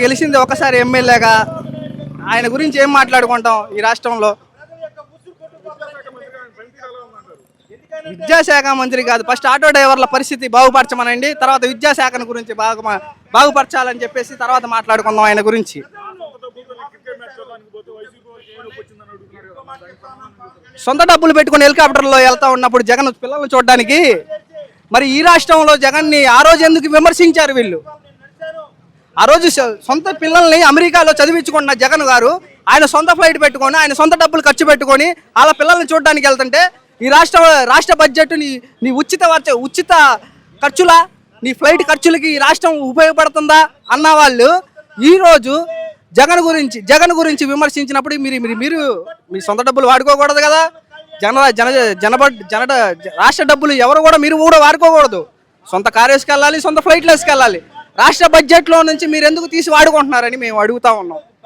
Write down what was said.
గెలిచింది ఒకసారి ఎమ్మెల్యేగా, ఆయన గురించి ఏం మాట్లాడుకుంటాం ఈ రాష్ట్రంలో? విద్యాశాఖ మంత్రి కాదు, ఫస్ట్ ఆటో డ్రైవర్ల పరిస్థితి బాగుపరచమనండి, తర్వాత విద్యాశాఖ గురించి బాగుపరచాలని చెప్పేసి తర్వాత మాట్లాడుకుందాం ఆయన గురించి. సొంత డబ్బులు పెట్టుకుని హెలికాప్టర్లో వెళ్తా ఉన్నప్పుడు జగన్ పిల్లల్ని చూడడానికి, మరి ఈ రాష్ట్రంలో జగన్ని ఆ రోజు ఎందుకు విమర్శించారు వీళ్ళు? ఆ రోజు సొంత పిల్లల్ని అమెరికాలో చదివించుకున్న జగన్ గారు ఆయన సొంత ఫ్లైట్ పెట్టుకొని, ఆయన సొంత డబ్బులు ఖర్చు పెట్టుకొని వాళ్ళ పిల్లల్ని చూడడానికి వెళ్తుంటే, ఈ రాష్ట్ర బడ్జెట్ నీ ఉచిత ఖర్చులా, నీ ఫ్లైట్ ఖర్చులకి ఈ రాష్ట్రం ఉపయోగపడుతుందా అన్న వాళ్ళు ఈరోజు జగన్ గురించి విమర్శించినప్పుడు మీరు మీ సొంత డబ్బులు వాడుకోకూడదు కదా. రాష్ట్ర డబ్బులు ఎవరు కూడా మీరు కూడా వాడుకోకూడదు. సొంత కారు వేసుకెళ్ళాలి, సొంత ఫ్లైట్లు వేసుకెళ్ళాలి. రాష్ట్ర బడ్జెట్లో నుంచి మీరు ఎందుకు తీసి వాడుకుంటున్నారని మేము అడుగుతా ఉన్నాం.